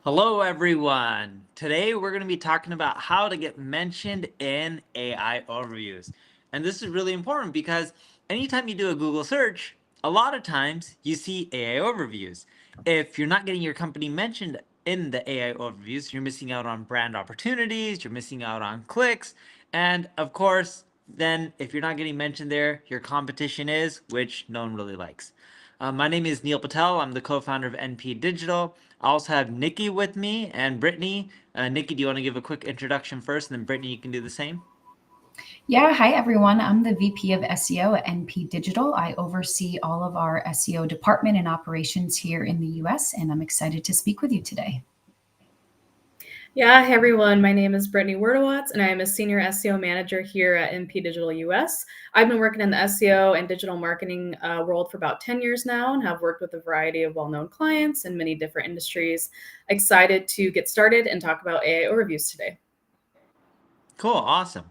Hello, everyone. Today, we're going to be talking about how to get mentioned in AI overviews. And this is really important because anytime you do a Google search, a lot of times you see AI overviews. If you're not getting your company mentioned in the AI overviews, you're missing out on brand opportunities, you're missing out on clicks, and of course, then if you're not getting mentioned there, your competition is, which no one really likes. My name is Neil Patel. I'm the co-founder of NP Digital. I also have Nikki with me and Brittany. Nikki, do you want to give a quick introduction first, and then Brittany, you can do the same? Yeah, hi everyone. I'm the VP of SEO at NP Digital. I oversee all of our SEO department and operations here in the US, and I'm excited to speak with you today. Yeah, hey everyone. My name is Brittany Werdowatz, and I am a senior SEO manager here at NP Digital US. I've been working in the SEO and digital marketing world for about 10 years now and have worked with a variety of well known clients in many different industries. Excited to get started and talk about AI overviews today. Cool, awesome.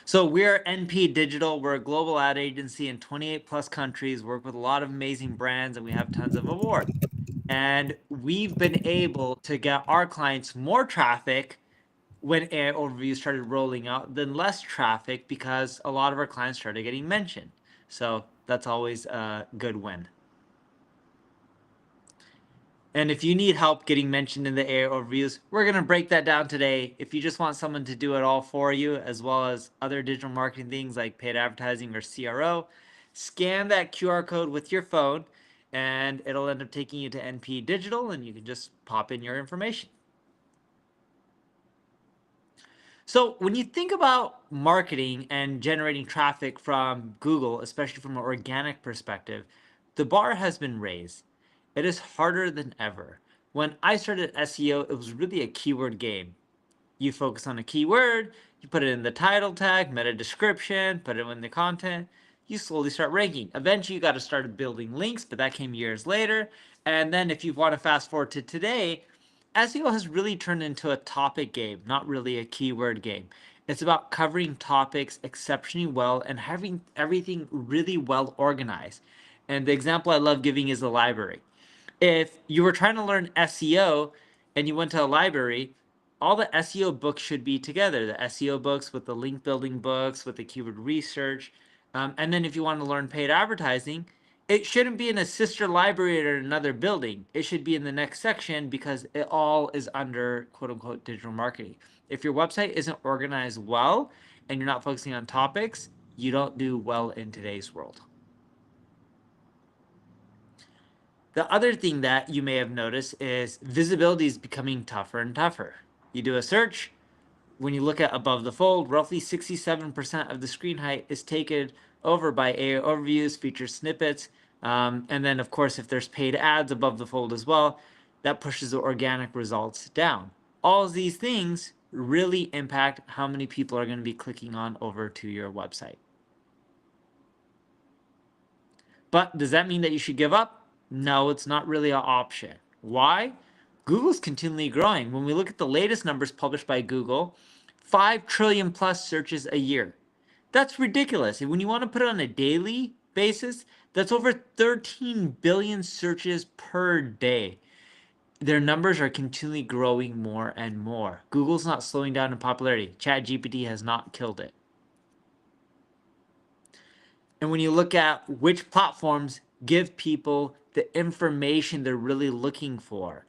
So we're NP Digital. We're a global ad agency in 28 plus countries, work with a lot of amazing brands, and we have tons of awards. And we've been able to get our clients more traffic when AI overviews started rolling out than less traffic because a lot of our clients started getting mentioned. So that's always a good win. And if you need help getting mentioned in the AI overviews, we're going to break that down today. If you just want someone to do it all for you, as well as other digital marketing things like paid advertising or CRO, scan that QR code with your phone and it'll end up taking you to NP Digital and you can just pop in your information. So when you think about marketing and generating traffic from Google, especially from an organic perspective, the bar has been raised. It is harder than ever. When I started SEO, it was really a keyword game. You focus on a keyword, you put it in the title tag, meta description, put it in the content, you slowly start ranking. Eventually, you got to start building links, but that came years later. And then if you want to fast forward to today, SEO has really turned into a topic game, not really a keyword game. It's about covering topics exceptionally well and having everything really well organized. And the example I love giving is the library. If you were trying to learn SEO and you went to a library, all the SEO books should be together. The SEO books with the link building books, with the keyword research. And then if you want to learn paid advertising, it shouldn't be in a sister library or another building. It should be in the next section because it all is under quote unquote digital marketing. If your website isn't organized well and you're not focusing on topics, you don't do well in today's world. The other thing that you may have noticed is visibility is becoming tougher and tougher. You do a search, when you look at above the fold, roughly 67% of the screen height is taken over by AI overviews, feature snippets, and then of course, if there's paid ads above the fold as well, that pushes the organic results down. All of these things really impact how many people are going to be clicking on over to your website. But does that mean that you should give up? No, it's not really an option. Why? Google's continually growing. When we look at the latest numbers published by Google, 5 trillion plus searches a year. That's ridiculous. And when you want to put it on a daily basis, that's over 13 billion searches per day. Their numbers are continually growing more and more. Google's not slowing down in popularity. ChatGPT has not killed it. And when you look at which platforms give people the information they're really looking for,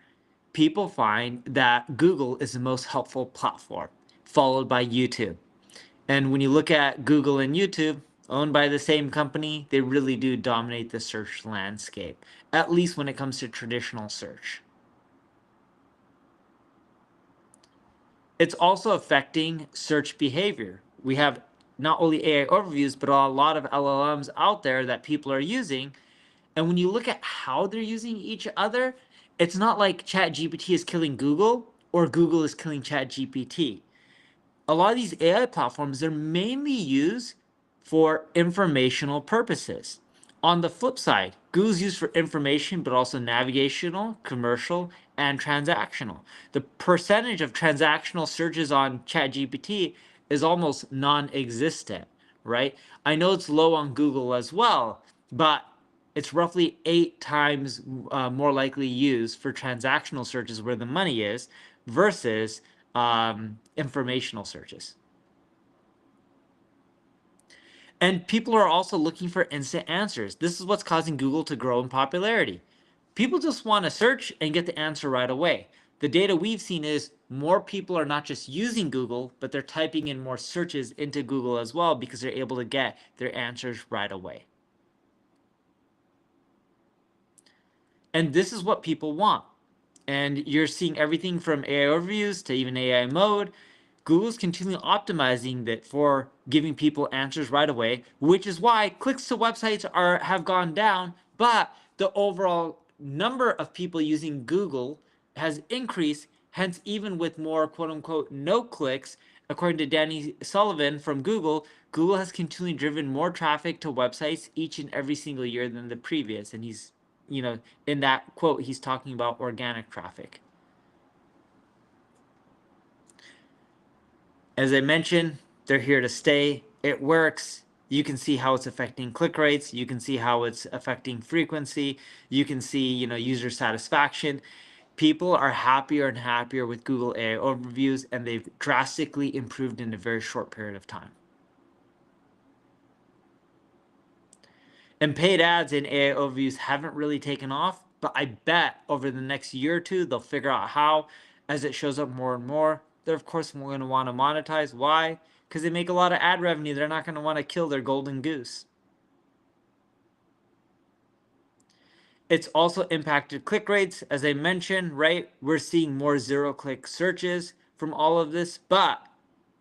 people find that Google is the most helpful platform, followed by YouTube. And when you look at Google and YouTube, owned by the same company, they really do dominate the search landscape, at least when it comes to traditional search. It's also affecting search behavior. We have not only AI overviews, but a lot of LLMs out there that people are using. And when you look at how they're using each other, it's not like ChatGPT is killing Google or Google is killing ChatGPT. A lot of these AI platforms, they're mainly used for informational purposes. On the flip side, Google's used for information, but also navigational, commercial, and transactional. The percentage of transactional searches on ChatGPT is almost non-existent, right? I know it's low on Google as well, but it's roughly 8 times more likely used for transactional searches where the money is versus informational searches. And people are also looking for instant answers. This is what's causing Google to grow in popularity. People just want to search and get the answer right away. The data we've seen is more people are not just using Google, but they're typing in more searches into Google as well because they're able to get their answers right away. And this is what people want. And you're seeing everything from AI overviews to even AI mode. Google's continually optimizing that for giving people answers right away, which is why clicks to websites have gone down, but the overall number of people using Google has increased. Hence, even with more quote unquote no clicks, according to Danny Sullivan from Google, Google has continually driven more traffic to websites each and every single year than the previous. And he's, in that quote, he's talking about organic traffic. As I mentioned, they're here to stay. It works. You can see how it's affecting click rates. You can see how it's affecting frequency. You can see, user satisfaction. People are happier and happier with Google AI overviews, and they've drastically improved in a very short period of time. And paid ads in AI overviews haven't really taken off, but I bet over the next year or two, they'll figure out how. As it shows up more and more, they're of course going to want to monetize. Why? Because they make a lot of ad revenue. They're not going to want to kill their golden goose. It's also impacted click rates. As I mentioned, right, we're seeing more zero-click searches from all of this, but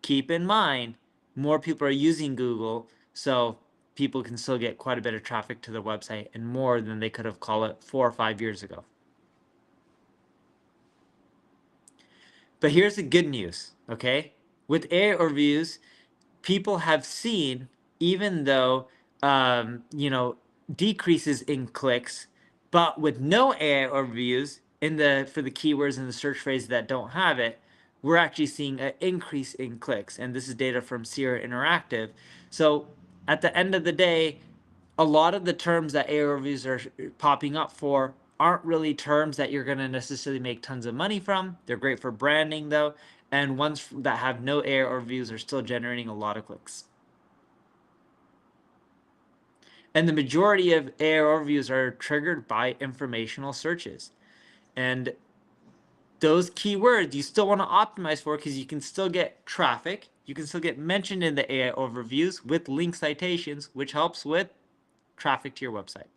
keep in mind, more people are using Google, so people can still get quite a bit of traffic to their website and more than they could have called it 4 or 5 years ago. But here's the good news, okay? With AI overviews, people have seen, even though, decreases in clicks, but with no AI overviews for the keywords and the search phrases that don't have it, we're actually seeing an increase in clicks. And this is data from Sierra Interactive. So at the end of the day, a lot of the terms that AI overviews are popping up for aren't really terms that you're going to necessarily make tons of money from. They're great for branding though. And ones that have no AI overviews are still generating a lot of clicks. And the majority of AI overviews are triggered by informational searches. And those keywords you still want to optimize for because you can still get traffic. You can still get mentioned in the AI overviews with link citations, which helps with traffic to your website.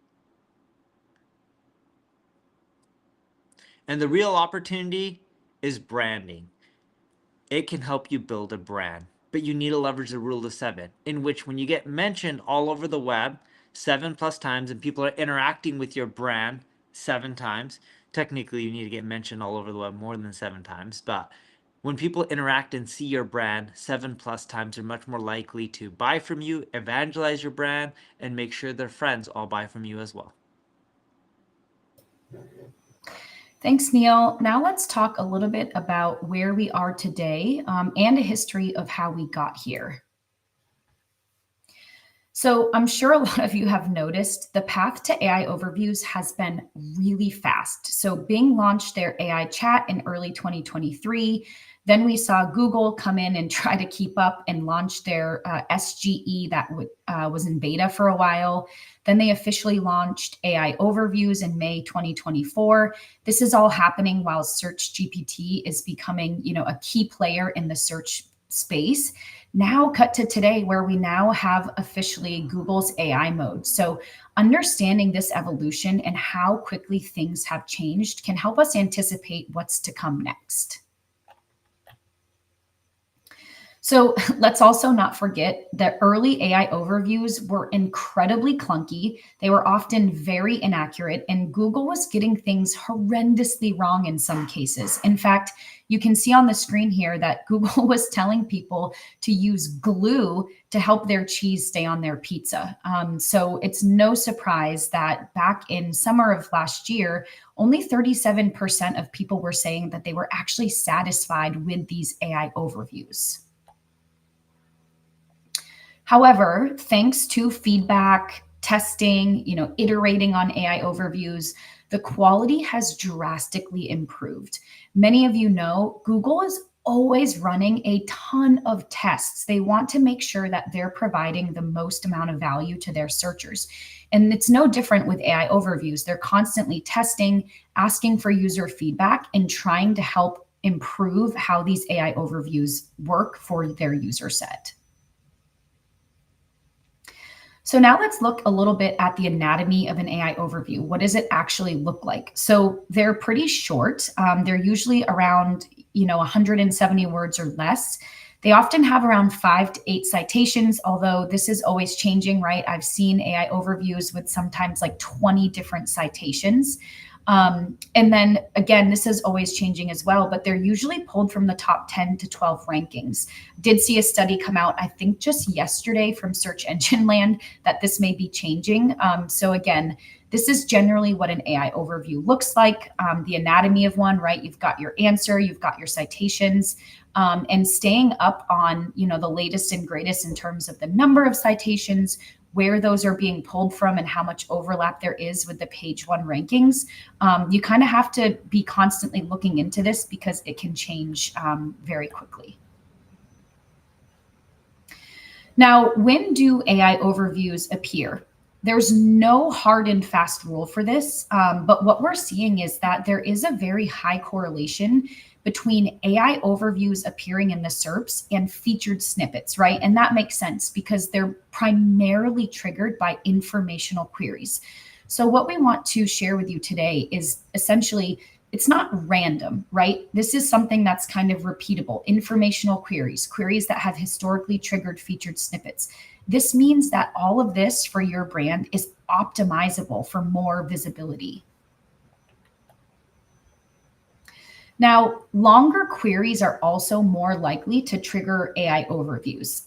And the real opportunity is branding. It can help you build a brand, but you need to leverage the rule of 7, in which when you get mentioned all over the web 7+ times and people are interacting with your brand 7 times, technically you need to get mentioned all over the web more than 7 times, but when people interact and see your brand 7+ times, they're much more likely to buy from you, evangelize your brand, and make sure their friends all buy from you as well. Thanks, Neil. Now let's talk a little bit about where we are today and a history of how we got here. So I'm sure a lot of you have noticed the path to AI overviews has been really fast. So Bing launched their AI chat in early 2023. Then we saw Google come in and try to keep up and launch their SGE that was in beta for a while. Then they officially launched AI overviews in May 2024. This is all happening while Search GPT is becoming, a key player in the search space. Now cut to today, where we now have officially Google's AI mode. So understanding this evolution and how quickly things have changed can help us anticipate what's to come next. So let's also not forget that early AI overviews were incredibly clunky. They were often very inaccurate, and Google was getting things horrendously wrong in some cases. In fact, you can see on the screen here that Google was telling people to use glue to help their cheese stay on their pizza. So it's no surprise that back in summer of last year, only 37% of people were saying that they were actually satisfied with these AI overviews. However, thanks to feedback, testing, iterating on AI overviews, the quality has drastically improved. Many of you know Google is always running a ton of tests. They want to make sure that they're providing the most amount of value to their searchers. And it's no different with AI overviews. They're constantly testing, asking for user feedback, and trying to help improve how these AI overviews work for their user set. So now let's look a little bit at the anatomy of an AI overview. What does it actually look like? So they're pretty short. They're usually around 170 words or less. They often have around 5 to 8 citations, although this is always changing, right? I've seen AI overviews with sometimes like 20 different citations. And then again, this is always changing as well, but they're usually pulled from the top 10 to 12 rankings. Did see a study come out, I think just yesterday from Search Engine Land, that this may be changing. So again, this is generally what an AI overview looks like. The anatomy of one, right? You've got your answer, you've got your citations, and staying up on, the latest and greatest in terms of the number of citations, where those are being pulled from, and how much overlap there is with the page one rankings. You kind of have to be constantly looking into this because it can change very quickly. Now, when do AI overviews appear? There's no hard and fast rule for this, but what we're seeing is that there is a very high correlation between AI overviews appearing in the SERPs and featured snippets, right? And that makes sense because they're primarily triggered by informational queries. So what we want to share with you today is essentially, it's not random, right? This is something that's kind of repeatable, informational queries that have historically triggered featured snippets. This means that all of this for your brand is optimizable for more visibility. Now, longer queries are also more likely to trigger AI overviews.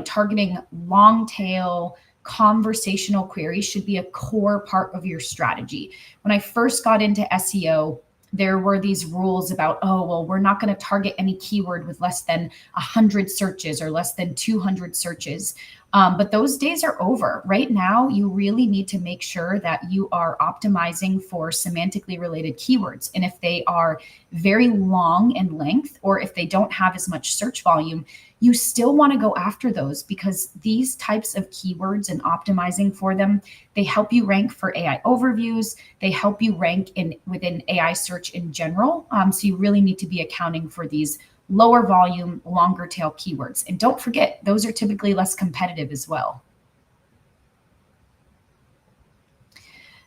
Targeting long tail conversational queries should be a core part of your strategy. When I first got into SEO, there were these rules about, we're not going to target any keyword with less than 100 searches or less than 200 searches. But those days are over. Right now, you really need to make sure that you are optimizing for semantically related keywords. And if they are very long in length, or if they don't have as much search volume, you still want to go after those because these types of keywords and optimizing for them, they help you rank for AI overviews. They help you rank within AI search in general. So you really need to be accounting for these lower volume, longer tail keywords. And don't forget, those are typically less competitive as well.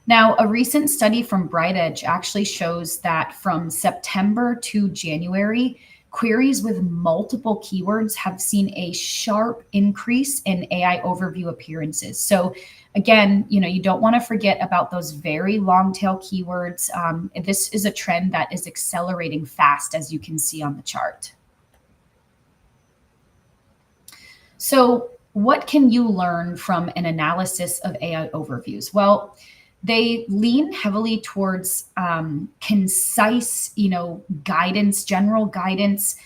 Now, a recent study from BrightEdge actually shows that from September to January, queries with multiple keywords have seen a sharp increase in AI overview appearances. So again, you don't want to forget about those very long tail keywords. This is a trend that is accelerating fast, as you can see on the chart. So what can you learn from an analysis of AI overviews? Well, they lean heavily towards concise, guidance, general guidance,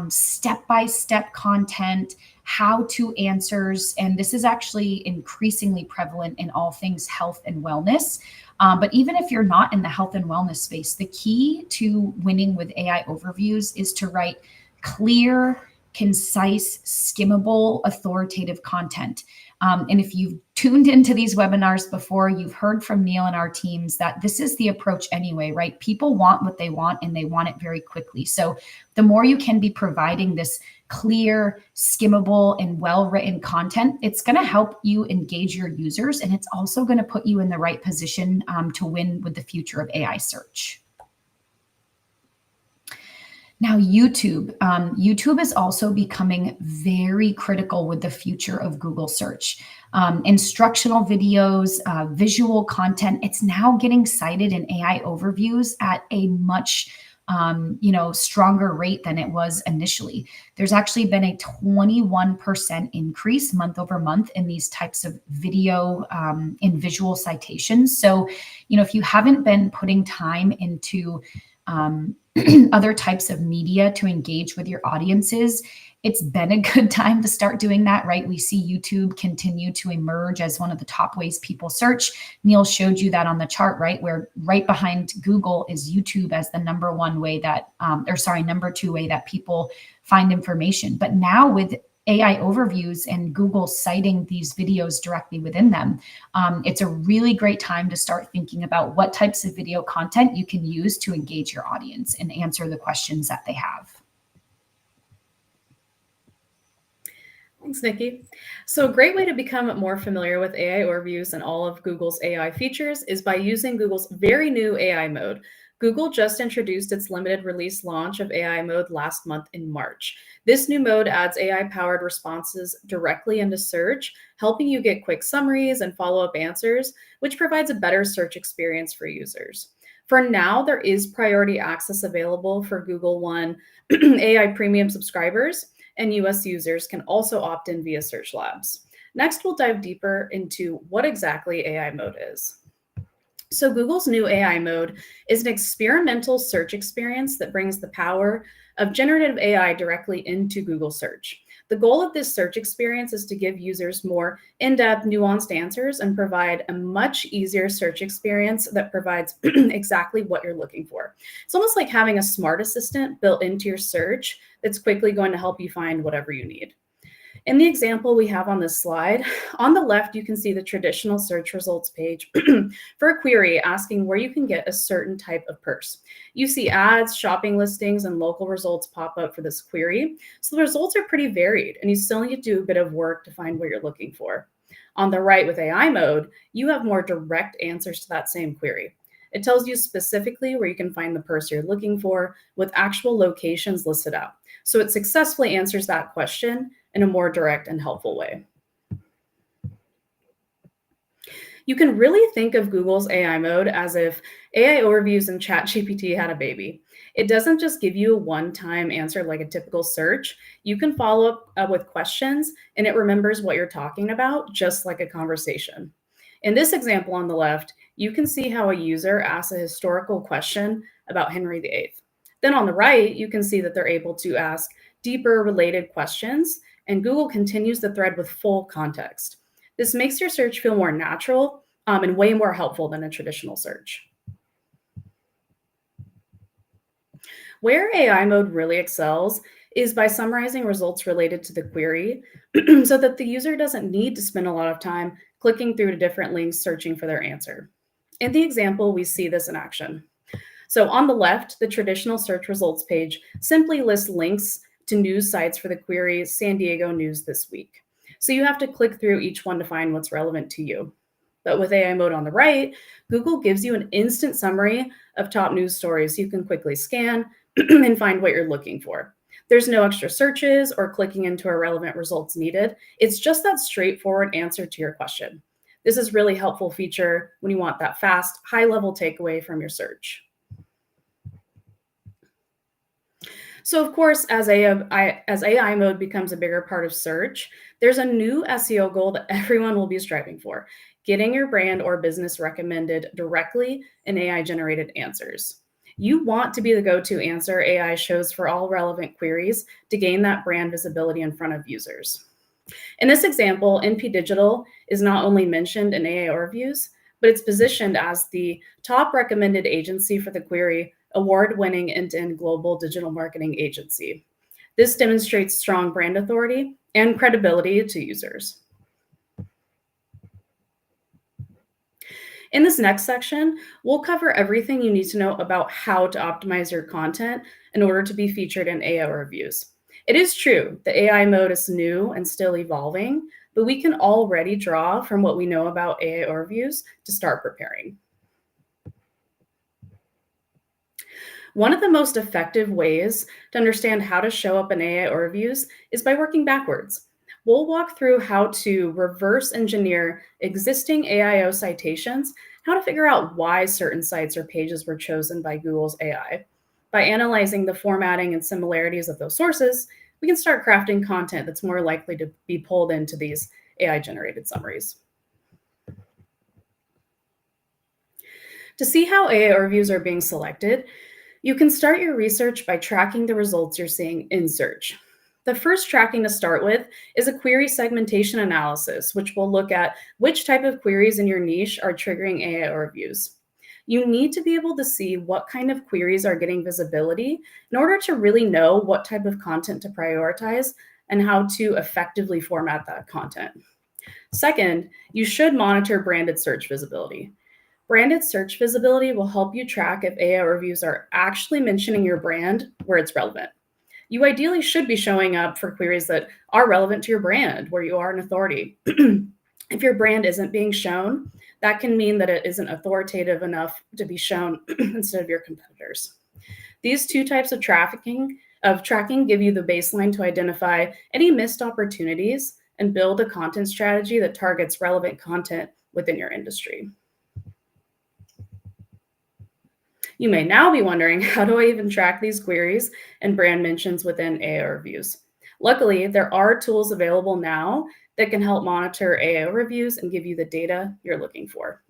step-by-step content, how-to answers. And this is actually increasingly prevalent in all things health and wellness. But even if you're not in the health and wellness space, the key to winning with AI overviews is to write clear, concise, skimmable, authoritative content. And if you've tuned into these webinars before, you've heard from Neil and our teams that this is the approach anyway, right? People want what they want and they want it very quickly. So the more you can be providing this clear, skimmable, and well-written content, it's going to help you engage your users. And it's also going to put you in the right position to win with the future of AI search. Now, YouTube. YouTube is also becoming very critical with the future of Google search. Instructional videos, visual content, it's now getting cited in AI overviews at a much stronger rate than it was initially. There's actually been a 21% increase month over month in these types of video in visual citations. So, if you haven't been putting time into other types of media to engage with your audiences, it's been a good time to start doing that, right? We see YouTube continue to emerge as one of the top ways people search. Neil showed you that on the chart, right? Where right behind Google is YouTube as the number two way that people find information. But now with AI overviews and Google citing these videos directly within them, it's a really great time to start thinking about what types of video content you can use to engage your audience and answer the questions that they have. Thanks, Nikki. So a great way to become more familiar with AI overviews and all of Google's AI features is by using Google's very new AI mode. Google just introduced its limited release launch of AI mode last month in March. This new mode adds AI-powered responses directly into search, helping you get quick summaries and follow-up answers, which provides a better search experience for users. For now, there is priority access available for Google One AI Premium subscribers, and US users can also opt in via Search Labs. Next, we'll dive deeper into what exactly AI mode is. So Google's new AI mode is an experimental search experience that brings the power of generative AI directly into Google search. The goal of this search experience is to give users more in-depth, nuanced answers and provide a much easier search experience that provides exactly what you're looking for. It's almost like having a smart assistant built into your search that's quickly going to help you find whatever you need. In the example we have on this slide, on the left, you can see the traditional search results page for a query asking where you can get a certain type of purse. You see ads, shopping listings, and local results pop up for this query. So the results are pretty varied, and you still need to do a bit of work to find what you're looking for. On the right with AI mode, you have more direct answers to that same query. It tells you specifically where you can find the purse you're looking for with actual locations listed out. So it successfully answers that question in a more direct and helpful way. You can really think of Google's AI mode as if AI overviews and ChatGPT had a baby. It doesn't just give you a one-time answer like a typical search. You can follow up with questions, and it remembers what you're talking about, just like a conversation. In this example on the left, you can see how a user asks a historical question about Henry VIII. Then on the right, you can see that they're able to ask deeper related questions, and Google continues the thread with full context. This makes your search feel more natural and way more helpful than a traditional search. Where AI mode really excels is by summarizing results related to the query so that the user doesn't need to spend a lot of time clicking through to different links searching for their answer. In the example, we see this in action. So on the left, the traditional search results page simply lists links to news sites for the query San Diego news this week. So you have to click through each one to find what's relevant to you. But with AI mode on the right, Google gives you an instant summary of top news stories you can quickly scan and find what you're looking for. There's no extra searches or clicking into irrelevant results needed. It's just that straightforward answer to your question. This is a really helpful feature when you want that fast, high-level takeaway from your search. So of course, as AI mode becomes a bigger part of search, there's a new SEO goal that everyone will be striving for: getting your brand or business recommended directly in AI-generated answers. You want to be the go-to answer AI shows for all relevant queries to gain that brand visibility in front of users. In this example, NP Digital is not only mentioned in AI overviews, but it's positioned as the top recommended agency for the query award-winning end-to-end global digital marketing agency. This demonstrates strong brand authority and credibility to users. In this next section, we'll cover everything you need to know about how to optimize your content in order to be featured in AI reviews. It is true that AI mode is new and still evolving, but we can already draw from what we know about AI overviews to start preparing. One of the most effective ways to understand how to show up in AI overviews is by working backwards. We'll walk through how to reverse engineer existing AIO citations, how to figure out why certain sites or pages were chosen by Google's AI. By analyzing the formatting and similarities of those sources, we can start crafting content that's more likely to be pulled into these AI-generated summaries. To see how AI overviews are being selected, you can start your research by tracking the results you're seeing in search. The first tracking to start with is a query segmentation analysis, which will look at which type of queries in your niche are triggering AI overviews. You need to be able to see what kind of queries are getting visibility in order to really know what type of content to prioritize and how to effectively format that content. Second, you should monitor branded search visibility. Branded search visibility will help you track if AI reviews are actually mentioning your brand where it's relevant. You ideally should be showing up for queries that are relevant to your brand, where you are an authority. If your brand isn't being shown, that can mean that it isn't authoritative enough to be shown instead of your competitors. These two types of tracking give you the baseline to identify any missed opportunities and build a content strategy that targets relevant content within your industry. You may now be wondering, how do I even track these queries and brand mentions within AI reviews? Luckily, there are tools available now that can help monitor AI reviews and give you the data you're looking for.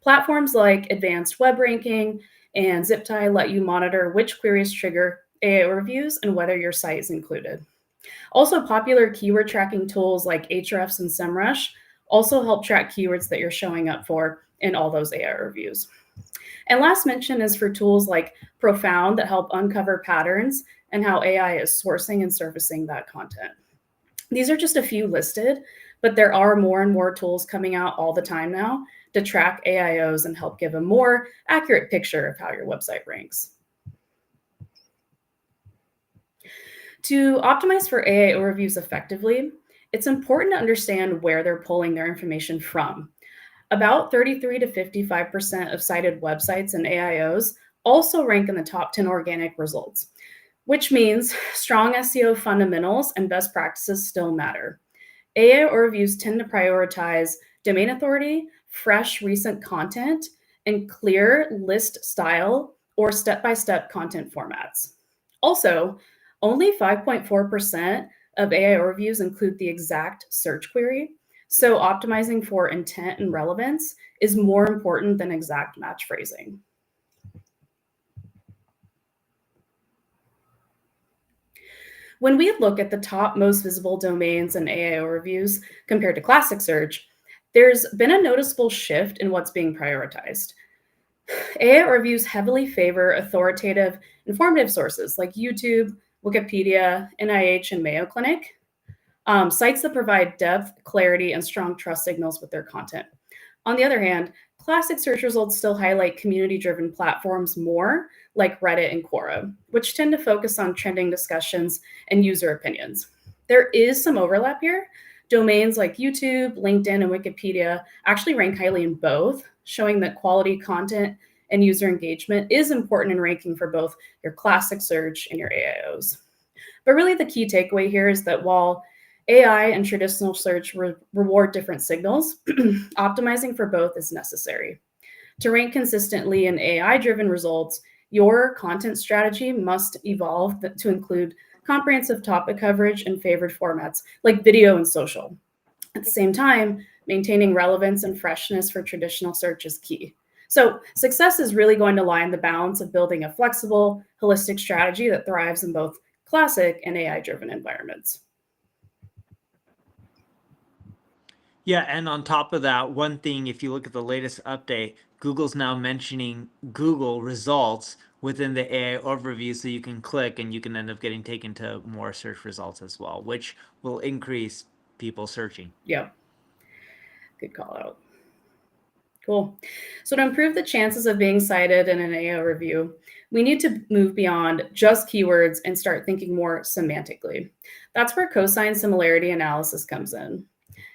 Platforms like Advanced Web Ranking and ZipTie let you monitor which queries trigger AI reviews and whether your site is included. Also, popular keyword tracking tools like Ahrefs and SEMrush also help track keywords that you're showing up for in all those AI reviews. And last mention is for tools like Profound that help uncover patterns and how AI is sourcing and surfacing that content. These are just a few listed, but there are more and more tools coming out all the time now to track AIOs and help give a more accurate picture of how your website ranks. To optimize for AI overviews effectively, it's important to understand where they're pulling their information from. About 33 to 55% of cited websites and AIOs also rank in the top 10 organic results, which means strong SEO fundamentals and best practices still matter. AI overviews tend to prioritize domain authority, fresh recent content, and clear list style or step-by-step content formats. Also, only 5.4% of AI overviews include the exact search query, so optimizing for intent and relevance is more important than exact match phrasing. When we look at the top most visible domains in AI overviews compared to classic search, there's been a noticeable shift in what's being prioritized. AI reviews heavily favor authoritative, informative sources like YouTube, Wikipedia, NIH, and Mayo Clinic, sites that provide depth, clarity, and strong trust signals with their content. On the other hand, classic search results still highlight community-driven platforms more, like Reddit and Quora, which tend to focus on trending discussions and user opinions. There is some overlap here. Domains like YouTube, LinkedIn, and Wikipedia actually rank highly in both, showing that quality content and user engagement is important in ranking for both your classic search and your AIOs. But really the key takeaway here is that while AI and traditional search reward different signals, optimizing for both is necessary. To rank consistently in AI-driven results, your content strategy must evolve to include comprehensive topic coverage and favored formats like video and social. At the same time, maintaining relevance and freshness for traditional search is key. So success is really going to lie in the balance of building a flexible, holistic strategy that thrives in both classic and AI-driven environments. Yeah, and on top of that, one thing, if you look at the latest update, Google's now mentioning Google results within the AI overview, so you can click and you can end up getting taken to more search results as well, which will increase people searching. Yeah, good call out. Cool. So to improve the chances of being cited in an AI review, we need to move beyond just keywords and start thinking more semantically. That's where cosine similarity analysis comes in.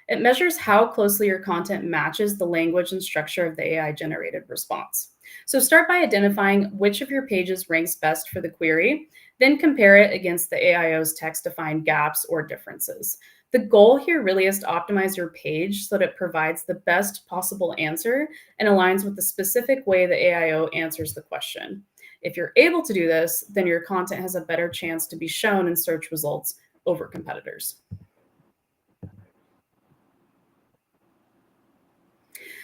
It measures how closely your content matches the language and structure of the AI-generated response. So start by identifying which of your pages ranks best for the query, then compare it against the AIO's text to find gaps or differences. The goal here really is to optimize your page so that it provides the best possible answer and aligns with the specific way the AIO answers the question. If you're able to do this, then your content has a better chance to be shown in search results over competitors.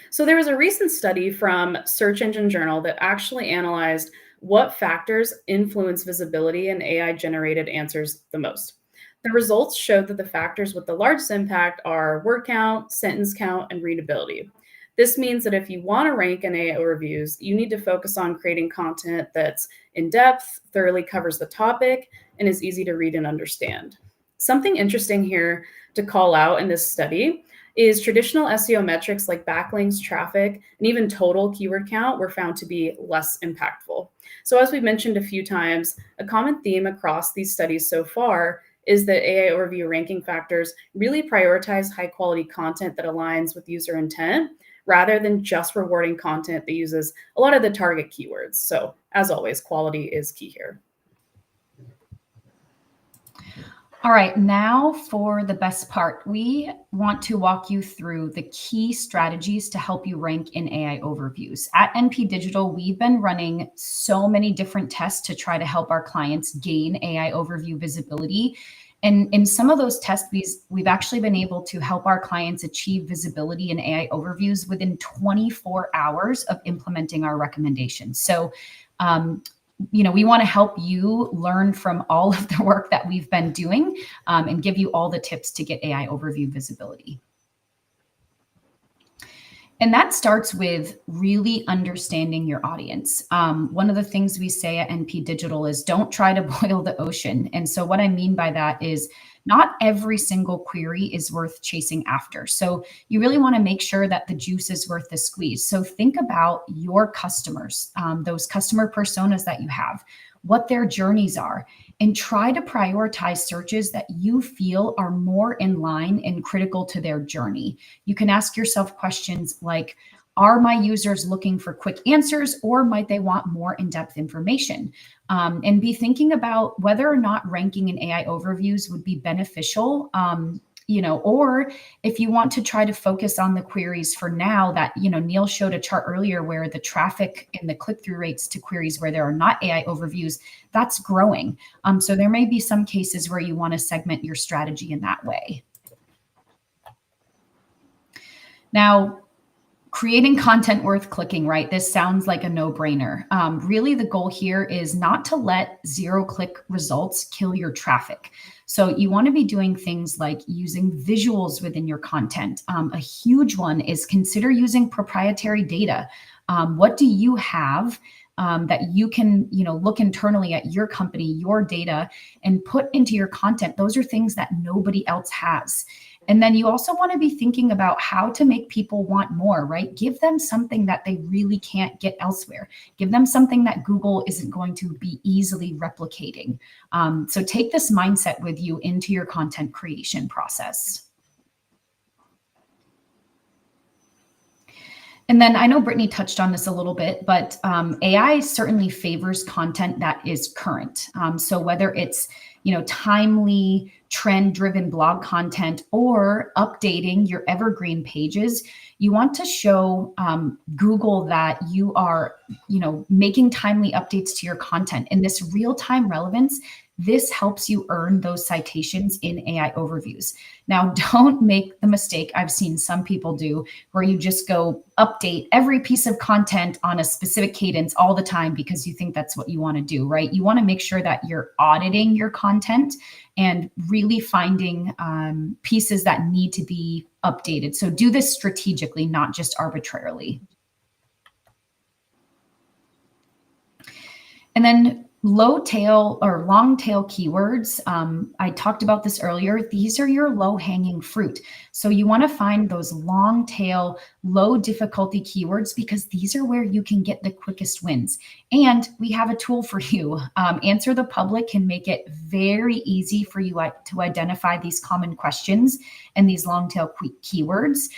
So there was a recent study from Search Engine Journal that actually analyzed what factors influence visibility in AI-generated answers the most. The results showed that the factors with the largest impact are word count, sentence count, and readability. This means that if you want to rank in AI overviews, you need to focus on creating content that's in depth, thoroughly covers the topic, and is easy to read and understand. Something interesting here to call out in this study is traditional SEO metrics like backlinks, traffic, and even total keyword count were found to be less impactful. So, as we've mentioned a few times, a common theme across these studies so far is that AI overview ranking factors really prioritize high quality content that aligns with user intent rather than just rewarding content that uses a lot of the target keywords. So, as always, quality is key here. All right, now for the best part. We want to walk you through the key strategies to help you rank in AI overviews. At NP Digital, we've been running so many different tests to try to help our clients gain AI overview visibility. And in some of those tests, we've actually been able to help our clients achieve visibility in AI overviews within 24 hours of implementing our recommendations. So, we want to help you learn from all of the work that we've been doing and give you all the tips to get AI overview visibility. And that starts with really understanding your audience. One of the things we say at NP Digital is don't try to boil the ocean. And so what I mean by that is not every single query is worth chasing after. So you really want to make sure that the juice is worth the squeeze. So think about your customers, those customer personas that you have, what their journeys are, and try to prioritize searches that you feel are more in line and critical to their journey. You can ask yourself questions like, are my users looking for quick answers, or might they want more in-depth information? And be thinking about whether or not ranking in AI overviews would be beneficial, or if you want to try to focus on the queries for now that, Neil showed a chart earlier where the traffic and the click-through rates to queries where there are not AI overviews, that's growing. So there may be some cases where you want to segment your strategy in that way. Now, creating content worth clicking, right? This sounds like a no-brainer. Really, the goal here is not to let zero-click results kill your traffic. So you want to be doing things like using visuals within your content. A huge one is consider using proprietary data. What do you have that you can, look internally at your company, your data, and put into your content? Those are things that nobody else has. And then you also want to be thinking about how to make people want more, right? Give them something that they really can't get elsewhere. Give them something that Google isn't going to be easily replicating. So take this mindset with you into your content creation process. And then I know Brittany touched on this a little bit, but AI certainly favors content that is current. So whether it's, timely, trend-driven blog content or updating your evergreen pages, you want to show Google that you are, making timely updates to your content. And this real-time relevance, this helps you earn those citations in AI overviews. Now, don't make the mistake I've seen some people do where you just go update every piece of content on a specific cadence all the time because you think that's what you want to do, right? You want to make sure that you're auditing your content and really finding pieces that need to be updated. So do this strategically, not just arbitrarily. And then low tail or long tail keywords. I talked about this earlier. These are your low hanging fruit. So you want to find those long tail, low difficulty keywords because these are where you can get the quickest wins. And we have a tool for you. Answer the Public can make it very easy for you to identify these common questions and these long tail keywords.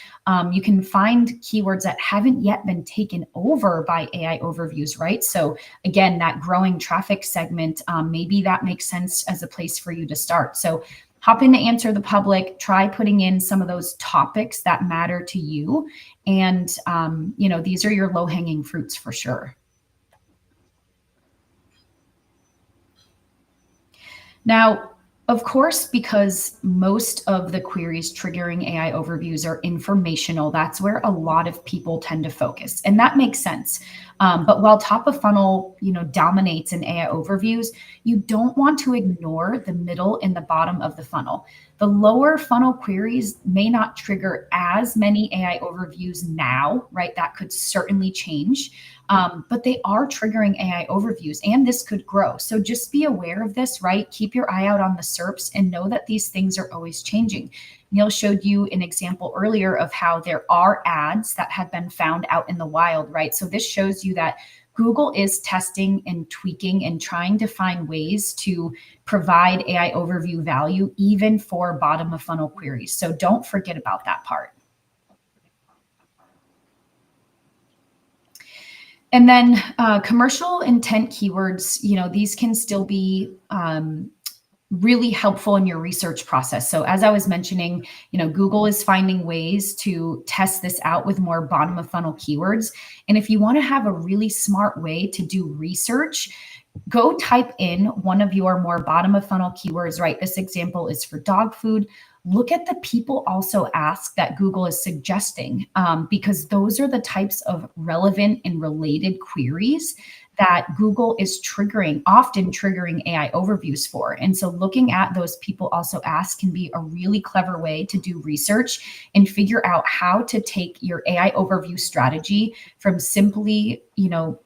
You can find keywords that haven't yet been taken over by AI overviews, right? So again, that growing traffic segment, maybe that makes sense as a place for you to start. So hop in to Answer the Public, try putting in some of those topics that matter to you. And, these are your low-hanging fruits for sure. Now, Of course, because most of the queries triggering AI overviews are informational, that's where a lot of people tend to focus, and that makes sense. But while top of funnel, dominates in AI overviews, you don't want to ignore the middle and the bottom of the funnel. The lower funnel queries may not trigger as many AI overviews now, right? That could certainly change. But they are triggering AI overviews, and this could grow. So just be aware of this, right? Keep your eye out on the SERPs and know that these things are always changing. Neil showed you an example earlier of how there are ads that have been found out in the wild, right? So this shows you that Google is testing and tweaking and trying to find ways to provide AI overview value, even for bottom of funnel queries. So don't forget about that part. And then commercial intent keywords, these can still be really helpful in your research process. So as I was mentioning, Google is finding ways to test this out with more bottom of funnel keywords. And if you want to have a really smart way to do research, go type in one of your more bottom of funnel keywords, right? This example is for dog food. Look at the people also ask that Google is suggesting, because those are the types of relevant and related queries that Google is often triggering AI overviews for. And so looking at those people also ask can be a really clever way to do research and figure out how to take your AI overview strategy from simply,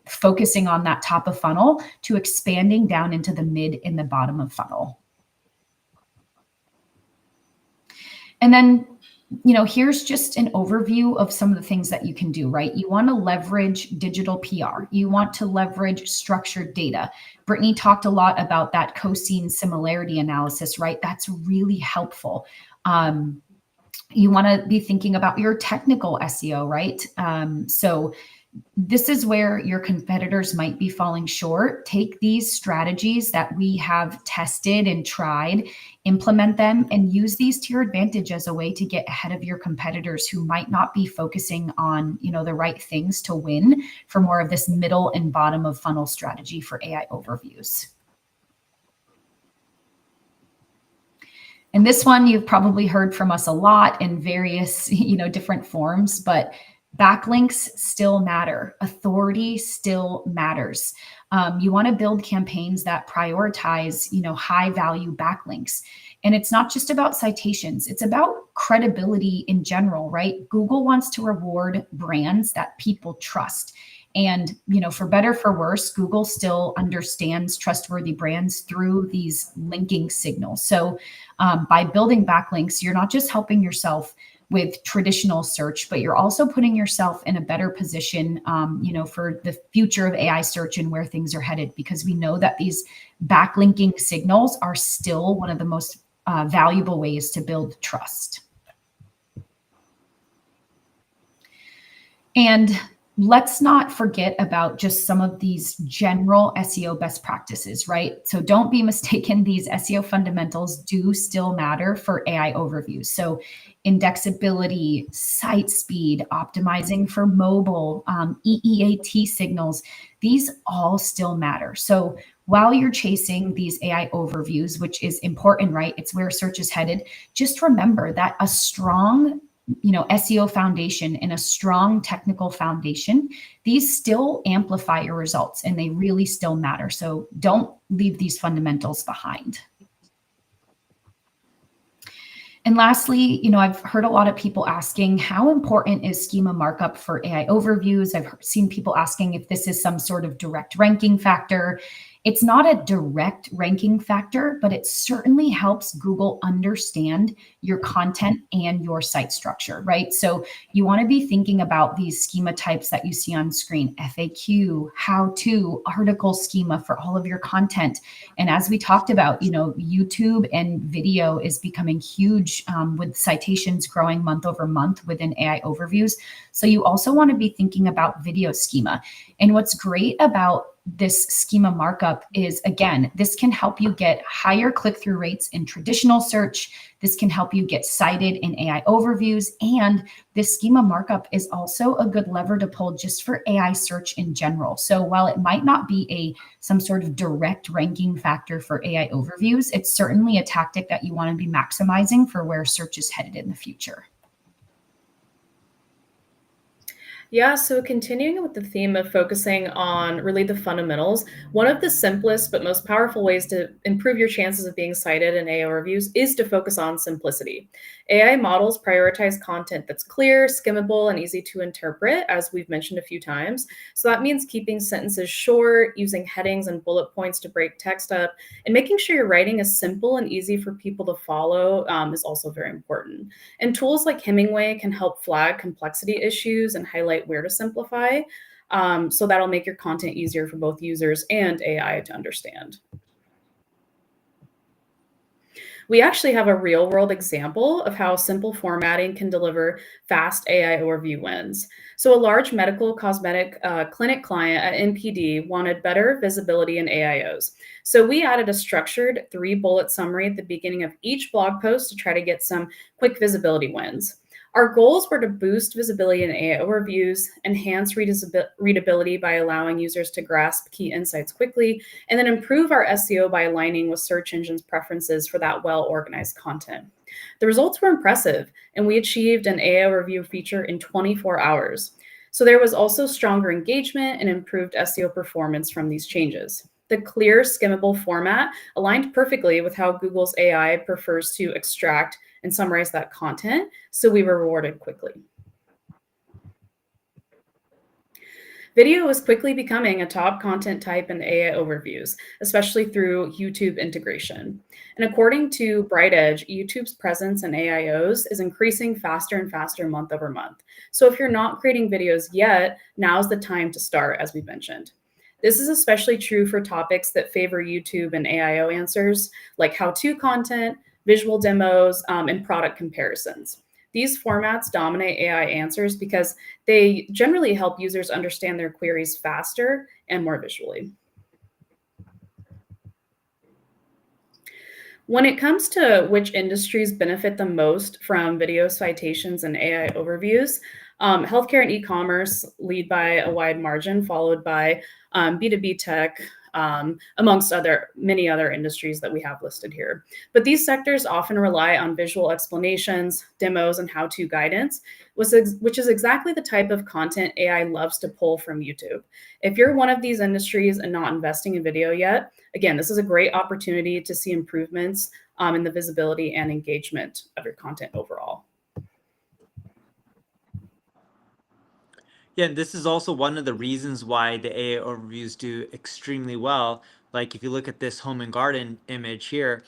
focusing on that top of funnel to expanding down into the mid and the bottom of funnel. And then, here's just an overview of some of the things that you can do, right? You want to leverage digital PR. You want to leverage structured data. Brittany talked a lot about that cosine similarity analysis, right? That's really helpful. You want to be thinking about your technical SEO, right? So this is where your competitors might be falling short. Take these strategies that we have tested and tried, implement them, and use these to your advantage as a way to get ahead of your competitors who might not be focusing on, the right things to win for more of this middle and bottom of funnel strategy for AI overviews. And this one you've probably heard from us a lot in various, different forms, but backlinks still matter. Authority still matters. You want to build campaigns that prioritize, high value backlinks. And it's not just about citations. It's about credibility in general, right? Google wants to reward brands that people trust. And, for better, for worse, Google still understands trustworthy brands through these linking signals. So by building backlinks, you're not just helping yourself with traditional search, but you're also putting yourself in a better position, for the future of AI search and where things are headed, because we know that these backlinking signals are still one of the most valuable ways to build trust. And let's not forget about just some of these general SEO best practices, right? So don't be mistaken. These SEO fundamentals do still matter for AI overviews. So indexability, site speed, optimizing for mobile, EEAT signals, these all still matter. So while you're chasing these AI overviews, which is important, right? It's where search is headed. Just remember that a strong SEO foundation and a strong technical foundation, these still amplify your results and they really still matter. So don't leave these fundamentals behind. And lastly, I've heard a lot of people asking, how important is schema markup for AI overviews? I've seen people asking if this is some sort of direct ranking factor. It's not a direct ranking factor, but it certainly helps Google understand your content and your site structure, right? So you want to be thinking about these schema types that you see on screen: FAQ, how-to, article schema for all of your content. And as we talked about, YouTube and video is becoming huge, with citations growing month over month within AI overviews. So you also want to be thinking about video schema. And what's great about this schema markup is, again, this can help you get higher click-through rates in traditional search. This can help you get cited in AI overviews. And this schema markup is also a good lever to pull just for AI search in general. So while it might not be some sort of direct ranking factor for AI overviews, it's certainly a tactic that you want to be maximizing for where search is headed in the future. Yeah, so continuing with the theme of focusing on really the fundamentals, one of the simplest but most powerful ways to improve your chances of being cited in AI reviews is to focus on simplicity. AI models prioritize content that's clear, skimmable, and easy to interpret, as we've mentioned a few times. So that means keeping sentences short, using headings and bullet points to break text up, and making sure your writing is simple and easy for people to follow is also very important. And tools like Hemingway can help flag complexity issues and highlight where to simplify. So that'll make your content easier for both users and AI to understand. We actually have a real world example of how simple formatting can deliver fast AI overview wins. So a large medical cosmetic clinic client at NPD wanted better visibility in AIOs. So we added a structured 3-bullet summary at the beginning of each blog post to try to get some quick visibility wins. Our goals were to boost visibility in AI overviews, enhance readability by allowing users to grasp key insights quickly, and then improve our SEO by aligning with search engines' preferences for that well-organized content. The results were impressive, and we achieved an AI overview feature in 24 hours. So there was also stronger engagement and improved SEO performance from these changes. The clear, skimmable format aligned perfectly with how Google's AI prefers to extract and summarize that content, so we were rewarded quickly. Video was quickly becoming a top content type in AI overviews, especially through YouTube integration. And according to BrightEdge, YouTube's presence in AIOs is increasing faster and faster month over month. So if you're not creating videos yet, now's the time to start, as we mentioned. This is especially true for topics that favor YouTube and AIO answers, like how-to content, visual demos, and product comparisons. These formats dominate AI answers because they generally help users understand their queries faster and more visually. When it comes to which industries benefit the most from video citations and AI overviews, healthcare and e-commerce lead by a wide margin, followed by B2B tech, amongst many other industries that we have listed here. But these sectors often rely on visual explanations, demos, and how-to guidance, which is exactly the type of content AI loves to pull from YouTube. If you're one of these industries and not investing in video yet, again, this is a great opportunity to see improvements in the visibility and engagement of your content overall. Yeah, and this is also one of the reasons why the AI overviews do extremely well. Like if you look at this home and garden image here,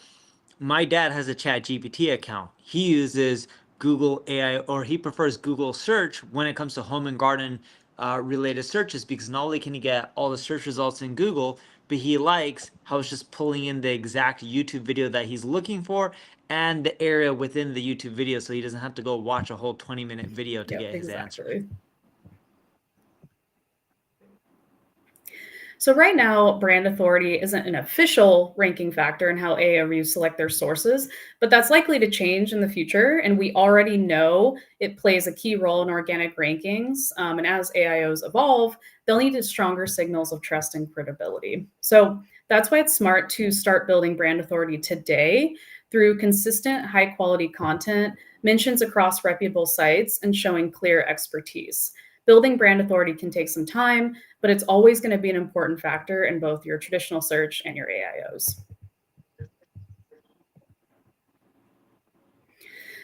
my dad has a ChatGPT account. He uses Google AI, or he prefers Google search when it comes to home and garden related searches, because not only can he get all the search results in Google, but he likes how it's just pulling in the exact YouTube video that he's looking for and the area within the YouTube video, so he doesn't have to go watch a whole 20-minute video to get his answer. So right now, brand authority isn't an official ranking factor in how AI reviews select their sources, but that's likely to change in the future. And we already know it plays a key role in organic rankings. And as AIOs evolve, they'll need stronger signals of trust and credibility. So that's why it's smart to start building brand authority today through consistent, high quality content, mentions across reputable sites, and showing clear expertise. Building brand authority can take some time, but it's always going to be an important factor in both your traditional search and your AIOs.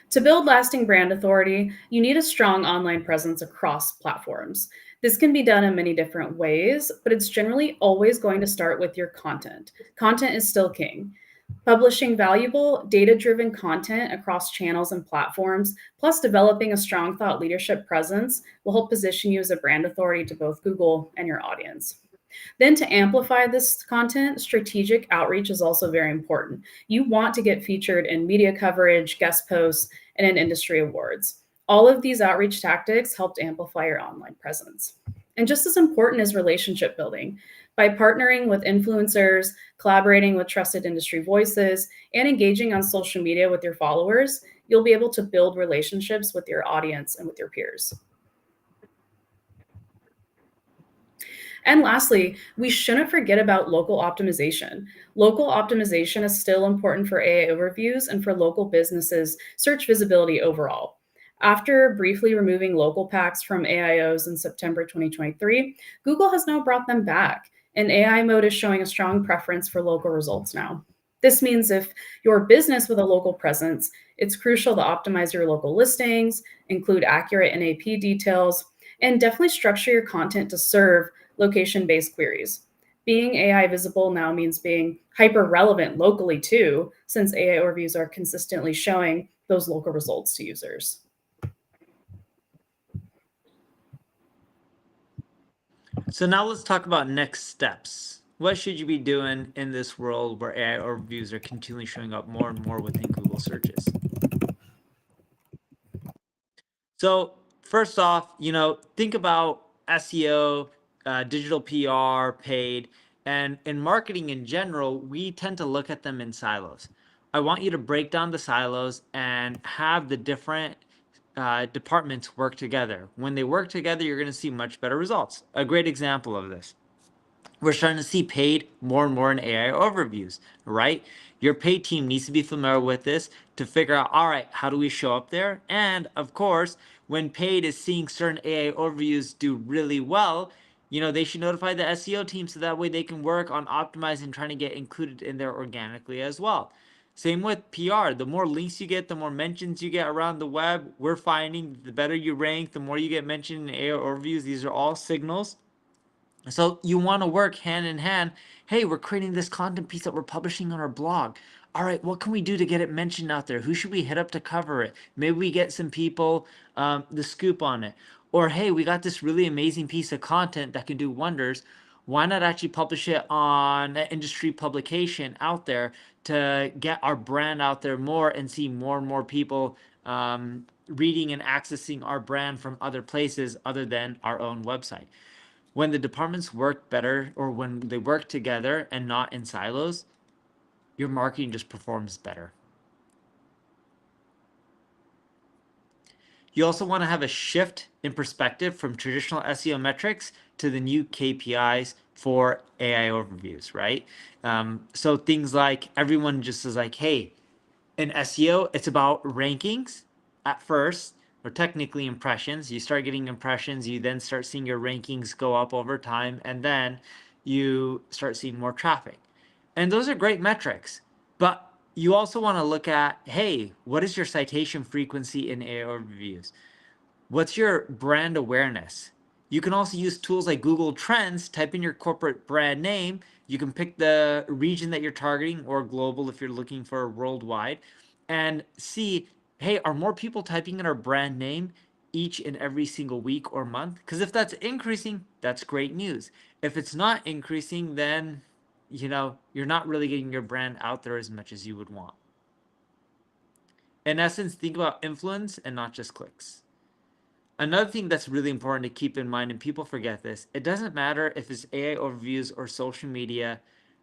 To build lasting brand authority, you need a strong online presence across platforms. This can be done in many different ways, but it's generally always going to start with your content. Content is still king. Publishing valuable, data-driven content across channels and platforms, plus developing a strong thought leadership presence, will help position you as a brand authority to both Google and your audience. Then to amplify this content, strategic outreach is also very important. You want to get featured in media coverage, guest posts, and in industry awards. All of these outreach tactics help to amplify your online presence. And just as important is relationship building. By partnering with influencers, collaborating with trusted industry voices, and engaging on social media with your followers, you'll be able to build relationships with your audience and with your peers. And lastly, we shouldn't forget about local optimization. Local optimization is still important for AI overviews and for local businesses' search visibility overall. After briefly removing local packs from AIOs in September 2023, Google has now brought them back, and AI mode is showing a strong preference for local results now. This means if you're a business with a local presence, it's crucial to optimize your local listings, include accurate NAP details, and definitely structure your content to serve location-based queries. Being AI visible now means being hyper relevant locally too, since AI overviews are consistently showing those local results to users. So now let's talk about next steps. What should you be doing in this world where AI overviews are continually showing up more and more within Google searches? So first off, think about SEO, digital PR, paid, and in marketing in general, we tend to look at them in silos. I want you to break down the silos and have the different departments work together. When they work together, you're going to see much better results. A great example of this. We're starting to see paid more and more in AI overviews, right? Your paid team needs to be familiar with this to figure out, all right, how do we show up there? And of course, when paid is seeing certain AI overviews do really well, they should notify the SEO team so that way they can work on optimizing, trying to get included in there organically as well. Same with PR. The more links you get, the more mentions you get around the web. We're finding the better you rank, the more you get mentioned in AI overviews. These are all signals. So you want to work hand in hand. Hey, we're creating this content piece that we're publishing on our blog. All right, what can we do to get it mentioned out there? Who should we hit up to cover it? Maybe we get some people the scoop on it. Or hey, we got this really amazing piece of content that can do wonders. Why not actually publish it on an industry publication out there to get our brand out there more and see more and more people reading and accessing our brand from other places other than our own website? When the departments work better, or when they work together and not in silos, your marketing just performs better. You also want to have a shift in perspective from traditional SEO metrics to the new KPIs for AI overviews, right? So things like everyone just is like, hey, in SEO, it's about rankings at first, or technically impressions. You start getting impressions, you then start seeing your rankings go up over time, and then you start seeing more traffic. And those are great metrics, but you also want to look at, hey, what is your citation frequency in AI overviews? What's your brand awareness? You can also use tools like Google Trends, type in your corporate brand name. You can pick the region that you're targeting, or global if you're looking for worldwide, and see, hey, are more people typing in our brand name each and every single week or month? Because if that's increasing, that's great news. If it's not increasing, then you're not really getting your brand out there as much as you would want. In essence, think about influence and not just clicks. Another thing that's really important to keep in mind, and people forget this, it doesn't matter if it's AI overviews or social media,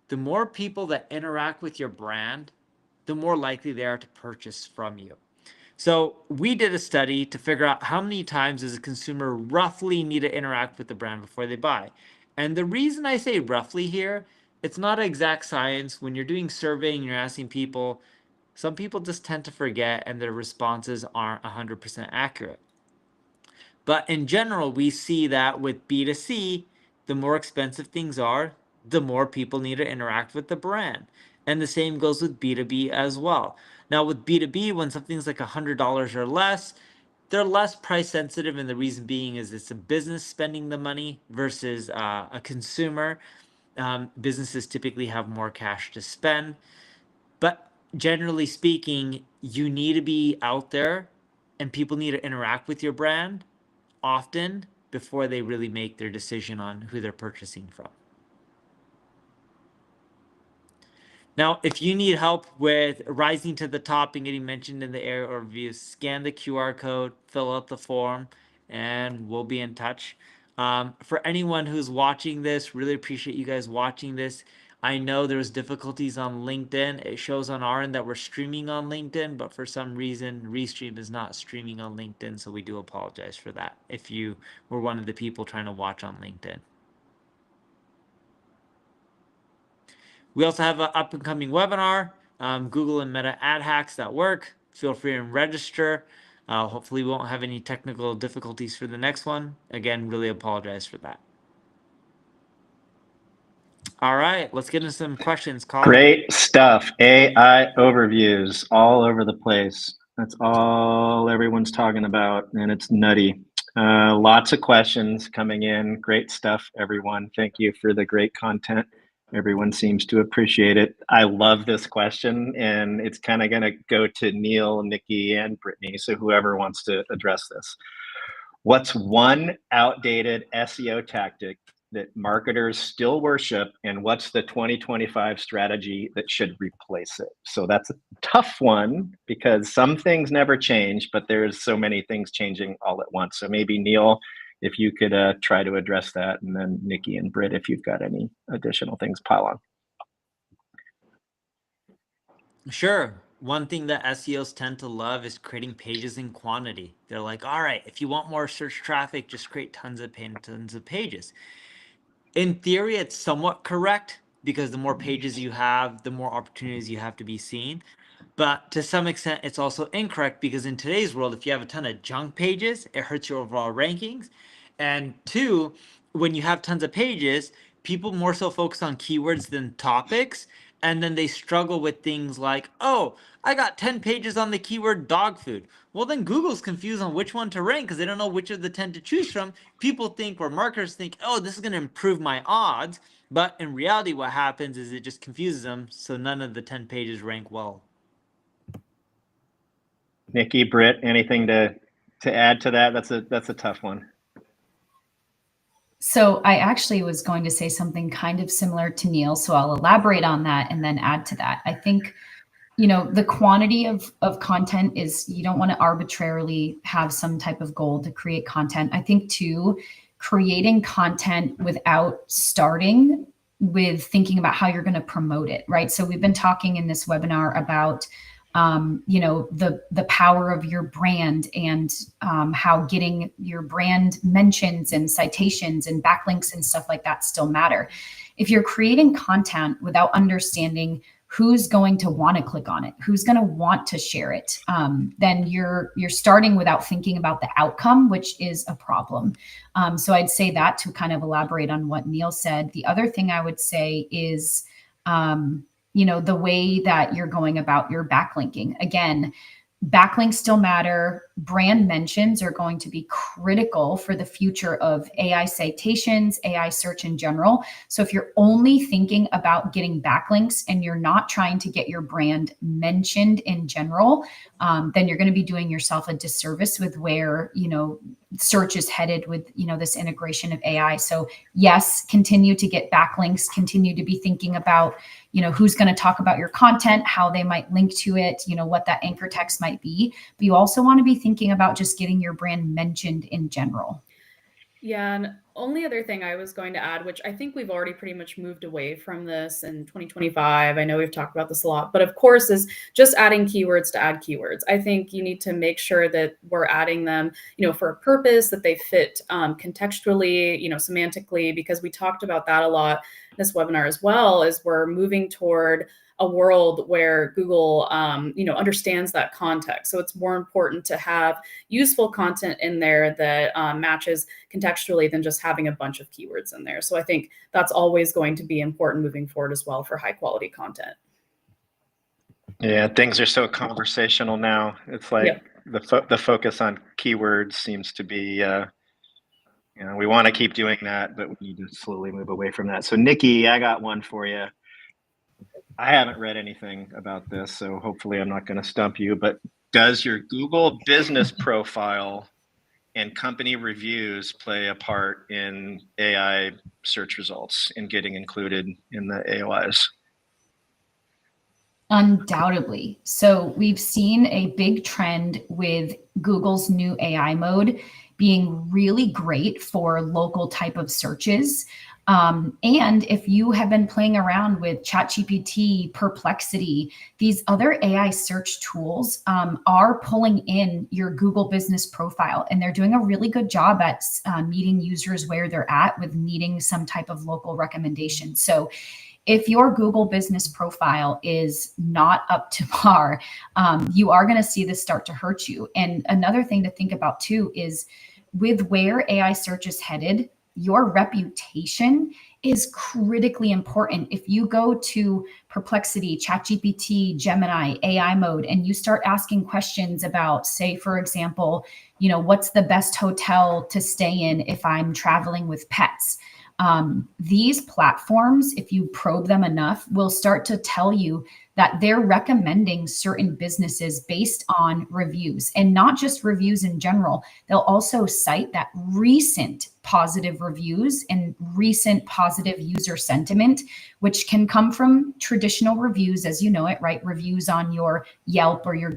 the more people that interact with your brand, the more likely they are to purchase from you. So we did a study to figure out how many times does a consumer roughly need to interact with the brand before they buy. And the reason I say roughly here, it's not exact science. When you're doing surveying, you're asking people, some people just tend to forget and their responses aren't 100% accurate. But in general, we see that with B2C, the more expensive things are, the more people need to interact with the brand. And the same goes with B2B as well. Now with B2B, when something's like $100 or less, they're less price sensitive, and the reason being is it's a business spending the money versus a consumer. Businesses typically have more cash to spend. But generally speaking, you need to be out there and people need to interact with your brand often before they really make their decision on who they're purchasing from. Now, if you need help with rising to the top and getting mentioned in the AI overview, scan the QR code, fill out the form, and we'll be in touch. For anyone who's watching this, really appreciate you guys watching this. I know there's difficulties on LinkedIn. It shows on our end that we're streaming on LinkedIn, but for some reason, Restream is not streaming on LinkedIn, so we do apologize for that if you were one of the people trying to watch on LinkedIn. We also have an up and coming webinar, Google and Meta ad hacks that work. Feel free and register. Hopefully we won't have any technical difficulties for the next one. Again, really apologize for that. All right, let's get into some questions, Colin. Great stuff. AI overviews all over the place. That's all everyone's talking about, and it's nutty. Lots of questions coming in. Great stuff, everyone. Thank you for the great content. Everyone seems to appreciate it. I love this question, and it's kind of going to go to Neil, Nikki, and Brittany, so whoever wants to address this. What's one outdated SEO tactic that marketers still worship, and what's the 2025 strategy that should replace it? So that's a tough one because some things never change, but there's so many things changing all at once. So maybe Neil, if you could try to address that, and then Nikki and Britt, if you've got any additional things, pile on. Sure. One thing that SEOs tend to love is creating pages in quantity. They're like, all right, if you want more search traffic, just create tons of pages. In theory, it's somewhat correct because the more pages you have, the more opportunities you have to be seen. But to some extent, it's also incorrect because in today's world, if you have a ton of junk pages, it hurts your overall rankings. And two, when you have tons of pages, people more so focus on keywords than topics. And then they struggle with things like, oh, I got 10 pages on the keyword dog food. Well, then Google's confused on which one to rank because they don't know which of the 10 to choose from. People think, or marketers think, oh, this is going to improve my odds. But in reality, what happens is it just confuses them. So none of the 10 pages rank well. Nikki, Britt, anything to add to that? That's a tough one. So I actually was going to say something kind of similar to Neil, so I'll elaborate on that and then add to that. I think, the quantity of content is, you don't want to arbitrarily have some type of goal to create content. I think too, creating content without starting with thinking about how you're going to promote it, right? So we've been talking in this webinar about the power of your brand and how getting your brand mentions and citations and backlinks and stuff like that still matter. If you're creating content without understanding who's going to want to click on it, who's going to want to share it, then you're starting without thinking about the outcome, which is a problem. So I'd say that to kind of elaborate on what Neil said. The other thing I would say is, the way that you're going about your backlinking. Again, backlinks still matter. Brand mentions are going to be critical for the future of AI citations, AI search in general. So if you're only thinking about getting backlinks and you're not trying to get your brand mentioned in general, then you're going to be doing yourself a disservice with where, search is headed with, this integration of AI. So yes, continue to get backlinks, continue to be thinking about, who's going to talk about your content, how they might link to it, what that anchor text might be. But you also want to be thinking about just getting your brand mentioned in general. Yeah, and only other thing I was going to add, which I think we've already pretty much moved away from this in 2025. I know we've talked about this a lot, but of course is just adding keywords to add keywords. I think you need to make sure that we're adding them, for a purpose, that they fit contextually, semantically, because we talked about that a lot in this webinar as well, as we're moving toward a world where Google, understands that context. So it's more important to have useful content in there that matches contextually than just having a bunch of keywords in there. So I think that's always going to be important moving forward as well for high quality content. Yeah, things are so conversational now. It's like the focus on keywords seems to be, we want to keep doing that, but we need to slowly move away from that. So Nikki, I got one for you. I haven't read anything about this, so hopefully I'm not going to stump you, but does your Google business profile and company reviews play a part in AI search results and getting included in the AOIs? Undoubtedly. So we've seen a big trend with Google's new AI mode being really great for local type of searches. And if you have been playing around with ChatGPT, Perplexity, these other AI search tools are pulling in your Google business profile, and they're doing a really good job at meeting users where they're at with needing some type of local recommendation. So if your Google business profile is not up to par, you are going to see this start to hurt you. And another thing to think about too is with where AI search is headed, your reputation is critically important. If you go to Perplexity, ChatGPT, Gemini, AI mode, and you start asking questions about, say, for example, what's the best hotel to stay in if I'm traveling with pets? These platforms, if you probe them enough, will start to tell you that they're recommending certain businesses based on reviews, and not just reviews in general. They'll also cite that recent positive reviews and recent positive user sentiment, which can come from traditional reviews, as you know it, right? Reviews on your Yelp or your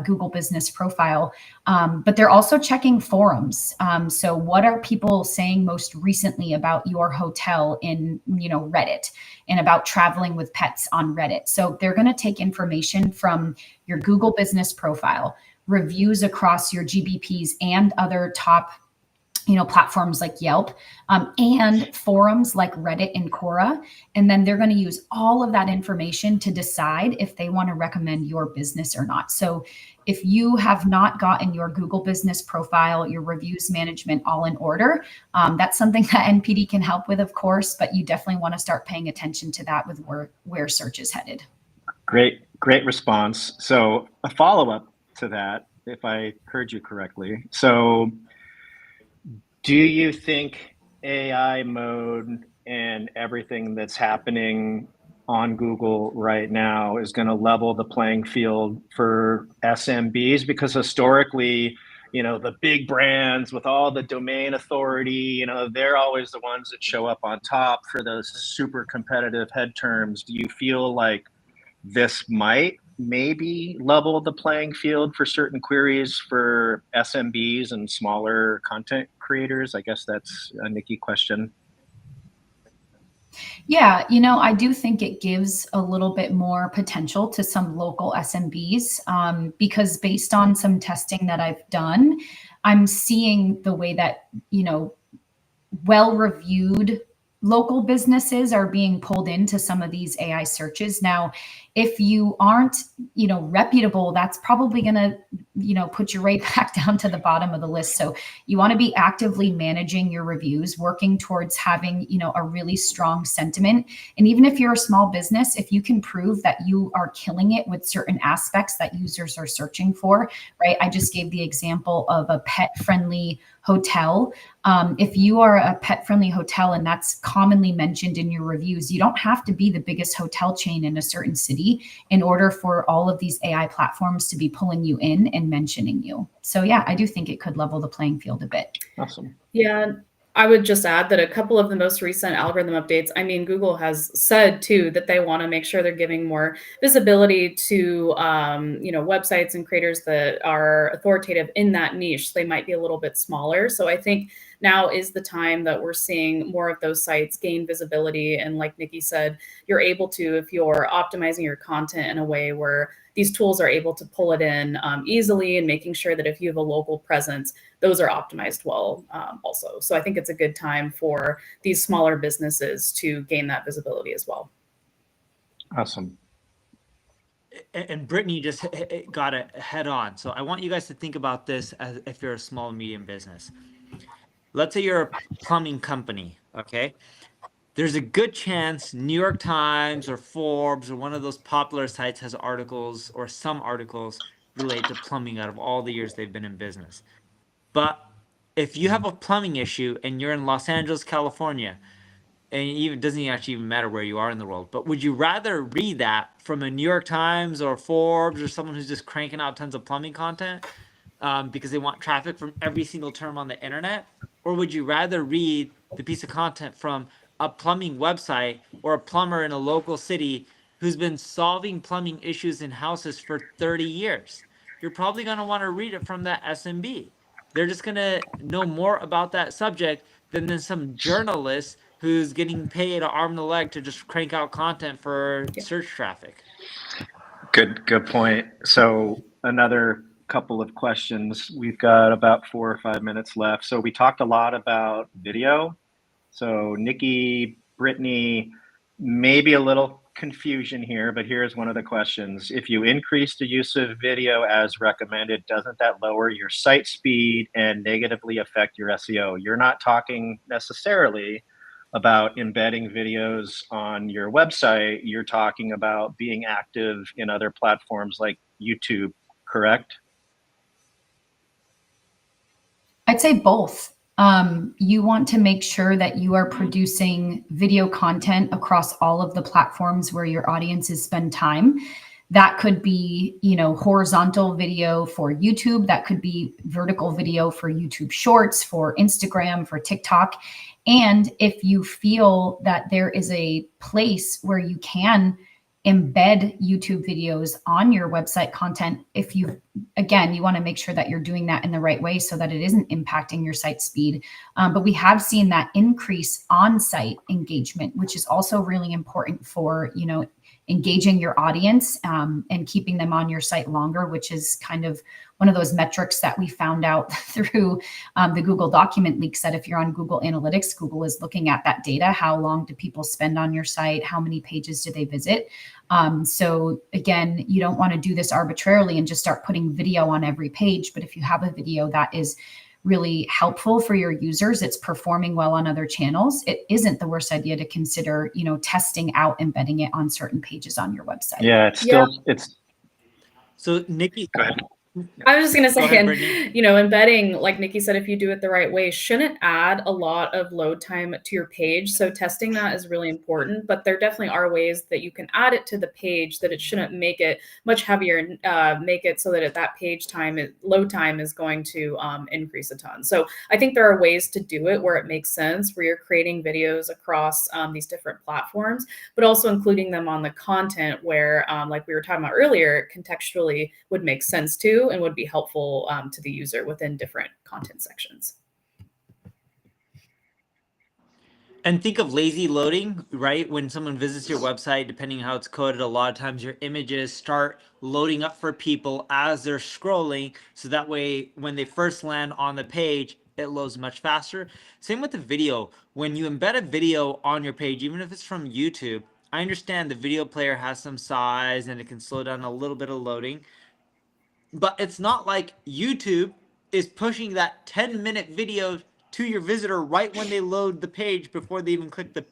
Google business profile. But they're also checking forums. So what are people saying most recently about your hotel in, Reddit, and about traveling with pets on Reddit? So they're going to take information from your Google business profile, reviews across your GBPs and other top platforms like Yelp, and forums like Reddit and Quora. And then they're going to use all of that information to decide if they want to recommend your business or not. So if you have not gotten your Google business profile, your reviews management all in order, that's something that NPD can help with, of course, but you definitely want to start paying attention to that with where search is headed. Great response. So a follow-up to that, if I heard you correctly. So do you think AI mode and everything that's happening on Google right now is going to level the playing field for SMBs? Because historically, the big brands with all the domain authority, they're always the ones that show up on top for those super competitive head terms. Do you feel like this might maybe level the playing field for certain queries for SMBs and smaller content creators? I guess that's a Nikki question. Yeah, I do think it gives a little bit more potential to some local SMBs, because based on some testing that I've done, I'm seeing the way that, well-reviewed local businesses are being pulled into some of these AI searches. Now, if you aren't, reputable, that's probably going to, put you right back down to the bottom of the list. So you want to be actively managing your reviews, working towards having, a really strong sentiment. And even if you're a small business, if you can prove that you are killing it with certain aspects that users are searching for, right? I just gave the example of a pet-friendly hotel. If you are a pet-friendly hotel and that's commonly mentioned in your reviews, you don't have to be the biggest hotel chain in a certain city in order for all of these AI platforms to be pulling you in and mentioning you. So yeah, I do think it could level the playing field a bit. Awesome. Yeah, I would just add that a couple of the most recent algorithm updates, Google has said too that they want to make sure they're giving more visibility to websites and creators that are authoritative in that niche. They might be a little bit smaller. So I think now is the time that we're seeing more of those sites gain visibility. And like Nikki said, you're able to, if you're optimizing your content in a way where these tools are able to pull it in easily, and making sure that if you have a local presence, those are optimized well also. So I think it's a good time for these smaller businesses to gain that visibility as well. Awesome. And Brittany just got it head on. So I want you guys to think about this as if you're a small, medium business. Let's say you're a plumbing company, okay? There's a good chance New York Times or Forbes or one of those popular sites has articles, or some articles relate to plumbing out of all the years they've been in business. But if you have a plumbing issue and you're in Los Angeles, California, and it doesn't actually even matter where you are in the world, but would you rather read that from a New York Times or Forbes or someone who's just cranking out tons of plumbing content because they want traffic from every single term on the internet? Or would you rather read the piece of content from a plumbing website or a plumber in a local city who's been solving plumbing issues in houses for 30 years. You're probably going to want to read it from that SMB. They're just going to know more about that subject than some journalist who's getting paid an arm and a leg to just crank out content for search traffic. Good point. So another couple of questions. We've got about 4 or 5 minutes left. So we talked a lot about video. So Nikki, Brittany, maybe a little confusion here, but here's one of the questions. If you increase the use of video as recommended, doesn't that lower your site speed and negatively affect your SEO? You're not talking necessarily about embedding videos on your website. You're talking about being active in other platforms like YouTube, correct? I'd say both. You want to make sure that you are producing video content across all of the platforms where your audiences spend time. That could be, horizontal video for YouTube. That could be vertical video for YouTube Shorts, for Instagram, for TikTok. And if you feel that there is a place where you can embed YouTube videos on your website content, you want to make sure that you're doing that in the right way so that it isn't impacting your site speed. But we have seen that increase on-site engagement, which is also really important for, engaging your audience and keeping them on your site longer, which is kind of one of those metrics that we found out through the Google document leaks, that if you're on Google Analytics, Google is looking at that data. How long do people spend on your site? How many pages do they visit? So again, you don't want to do this arbitrarily and just start putting video on every page. But if you have a video that is really helpful for your users, it's performing well on other channels, it isn't the worst idea to consider, testing out embedding it on certain pages on your website. Yeah, it's. So Nikki, go ahead. I was just going to say, ahead, Brittany. Embedding, like Nikki said, if you do it the right way, shouldn't add a lot of load time to your page. So testing that is really important, but there definitely are ways that you can add it to the page that it shouldn't make it much heavier and make it so that at that page time, load time is going to increase a ton. So I think there are ways to do it where it makes sense, where you're creating videos across these different platforms, but also including them on the content where, like we were talking about earlier, contextually would make sense too, and would be helpful to the user within different content sections. And think of lazy loading, right? When someone visits your website, depending on how it's coded, a lot of times your images start loading up for people as they're scrolling. So that way, when they first land on the page, it loads much faster. Same with the video. When you embed a video on your page, even if it's from YouTube, I understand the video player has some size and it can slow down a little bit of loading. But it's not like YouTube is pushing that 10-minute video to your visitor right when they load the page before they even click the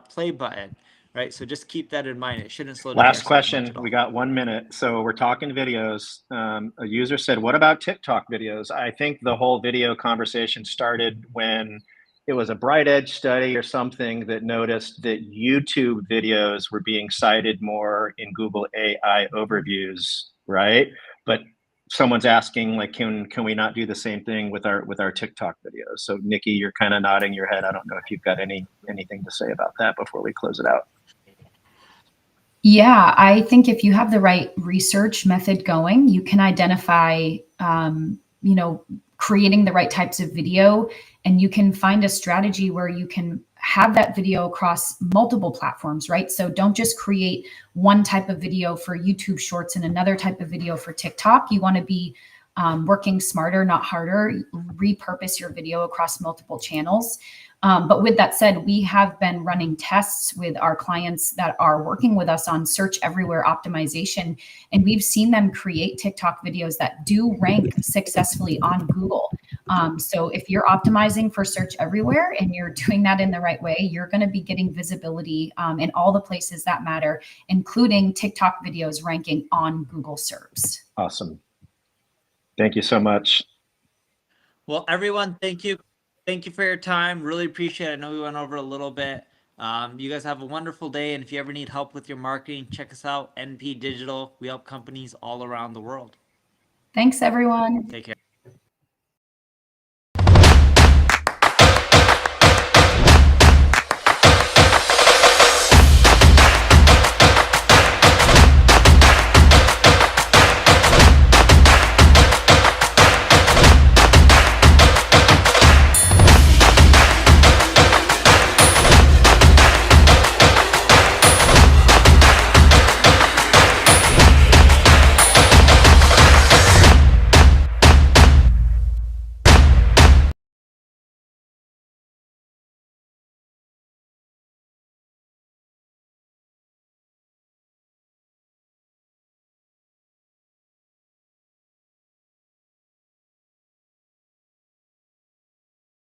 play button, right? So just keep that in mind. It shouldn't slow down. Last question. We got 1 minute. So we're talking videos. A user said, what about TikTok videos? I think the whole video conversation started when it was a Bright Edge study or something that noticed that YouTube videos were being cited more in Google AI overviews, right? But someone's asking, like, can we not do the same thing with our TikTok videos? So Nikki, you're kind of nodding your head. I don't know if you've got anything to say about that before we close it out. Yeah, I think if you have the right research method going, you can identify, creating the right types of video, and you can find a strategy where you can have that video across multiple platforms, right? So don't just create one type of video for YouTube Shorts and another type of video for TikTok. You want to be working smarter, not harder, repurpose your video across multiple channels. But with that said, we have been running tests with our clients that are working with us on search everywhere optimization. And we've seen them create TikTok videos that do rank successfully on Google. So if you're optimizing for search everywhere and you're doing that in the right way, you're going to be getting visibility in all the places that matter, including TikTok videos ranking on Google SERPs. Awesome. Thank you so much. Well, everyone, thank you. Thank you for your time. Really appreciate it. I know we went over a little bit. You guys have a wonderful day. And if you ever need help with your marketing, check us out, NP Digital. We help companies all around the world. Thanks, everyone. Take care.